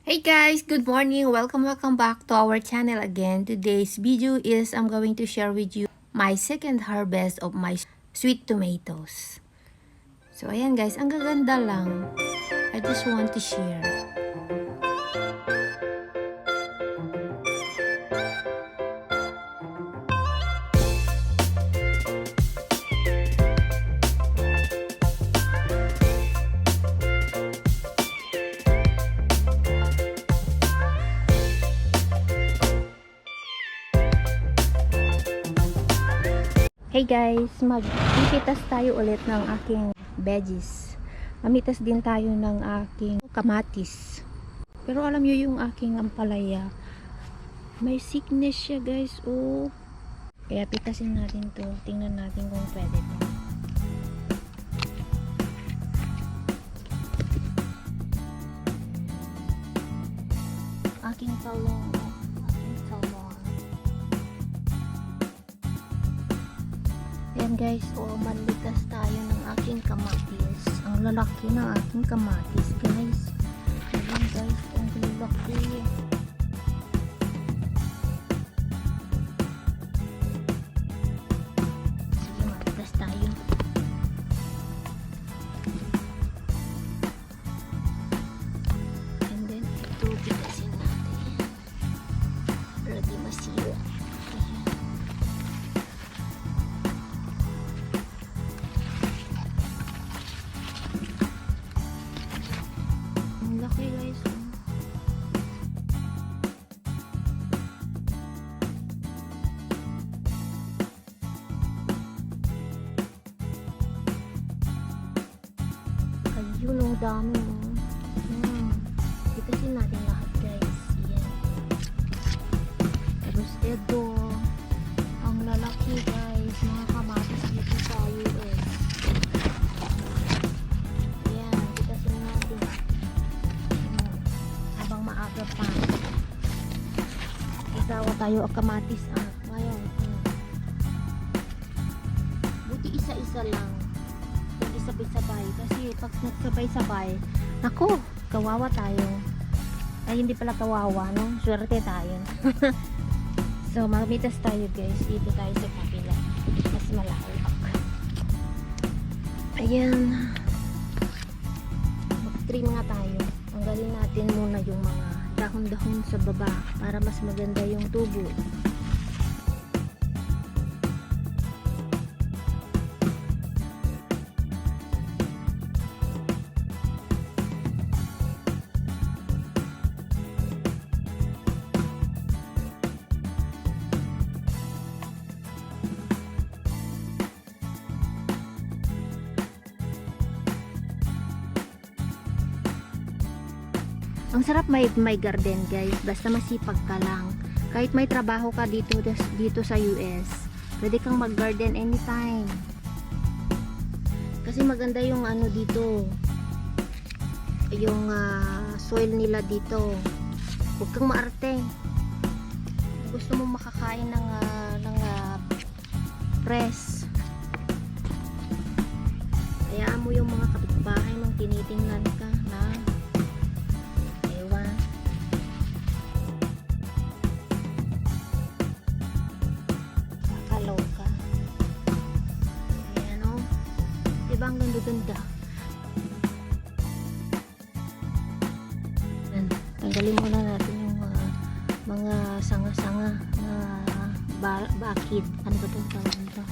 Hey guys, good morning. Welcome back to our channel again. Today's video is I'm going to share with you my second harvest of my sweet tomatoes. So ayan guys, ang gaganda lang. I just want to share. Hey guys, magpipitas tayo ulit ng aking veggies. Mamitas din tayo ng aking kamatis. Pero alam nyo yung aking ampalaya, may sickness siya guys. Oh. Kaya pitasin natin to. Tingnan natin kung pwede to. Aking talong. Ayan guys, malitas tayo ng aking kamatis. Ang lalaki ng aking kamatis guys. Ayan guys, ang lalaki. Sige, malitas tayo. And then, ito pitasin natin. Ready masira. Laki guys. Ayun, ang dami mo. Itasin natin lahat guys. Yan. Tapos ito, ang lalaki guys. Mga kamatis dito sa US. Yan, itasin natin. Habang maaga pa. Isawa tayo ang kamatis. Ngayon. Buti isa-isa lang. Hindi sabay-sabay. Kasi pag nagsabay-sabay, ako, kawawa tayo. Ay, hindi pala kawawa, no? Swerte tayo. So, mamitas tayo guys. Dito tayo sa kapila. Mas malawak. Ayan. Mag-trim nga tayo. Tanggalin natin muna yung mga dahon-dahon sa baba para mas maganda yung tubo. Ang sarap may garden guys, basta masipag ka lang. Kahit may trabaho ka dito sa US, pwede kang mag-garden anytime. Kasi maganda yung ano dito, yung soil nila dito. Huwag kang maarte. Gusto mo makakain ng fresh. Hayaan mo yung mga kapitbahay mong tinitingnan ka na diba ang ganda-ganda. Tanggalin muna natin yung mga sanga-sanga na bakid. Ano ba itong tawag nito?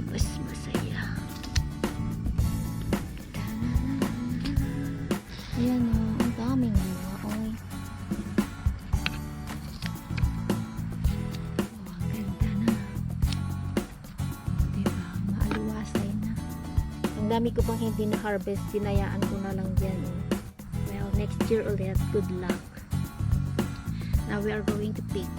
Mas masaya. Ayan o, ang daming dami ko pang hindi na harvest, tinayaan ko na lang dyan. Oh. Well, next year ulit, good luck. Now we are going to pick.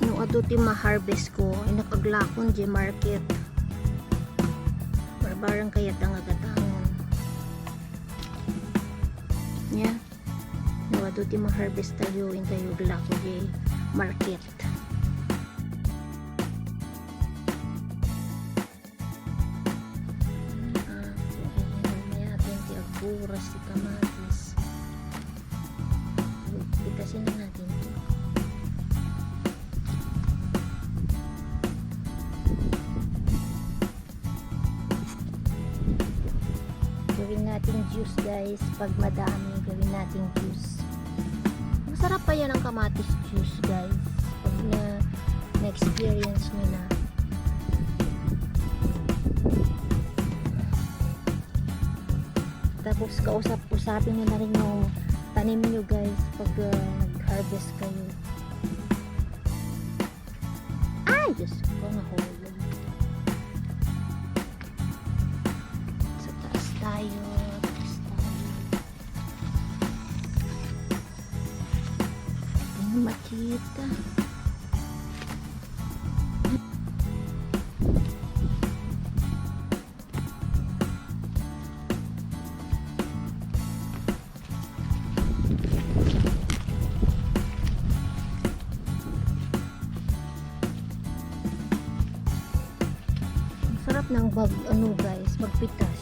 Nung aduti ma-harvest ko, ay nakaglakon di market. Barbarang kayat ang agatangon. Yeah. Nung aduti ma-harvest tayo, in tayo glakon di market. Buras si kamatis. Pitasin na natin ito. Gawin natin juice guys. Pag madami, gawin natin juice. Masarap pa yan ang kamatis juice guys. Pag na-experience nyo na. Tapos usapin nyo na rin yung tanim nyo guys pag nag-harvest kayo. Ay! Diyos ko, nahulog. Sa taas tayo. Hindi makita. Sarap ng guys, magpitas.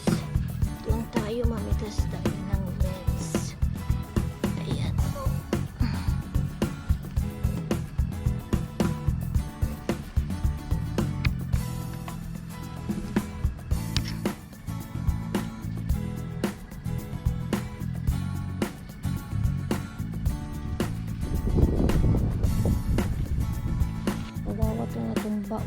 Doon tayo, mamitas tayo ng lens. Ayan. Kawawa ito na tumba.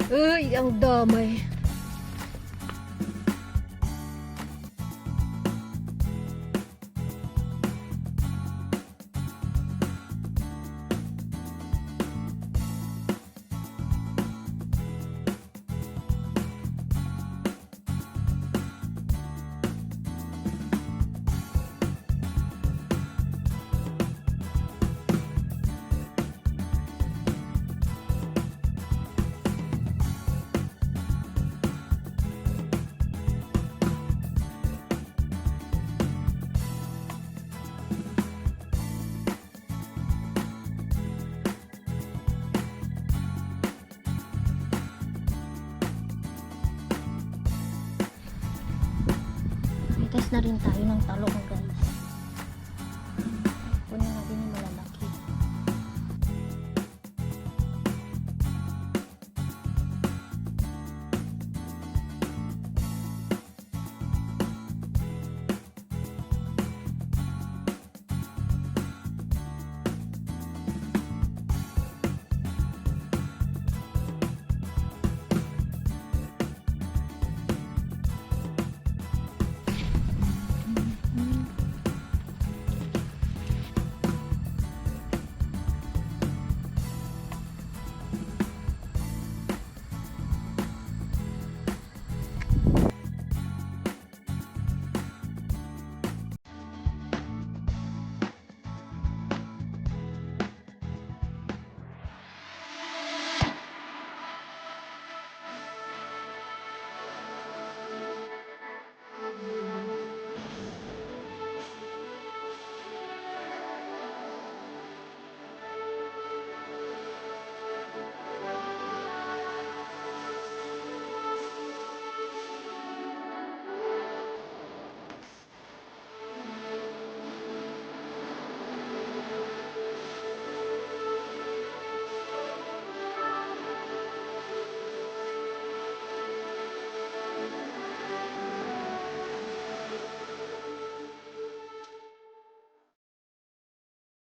Uy, ang damay. Mitas na rin tayo ng talong.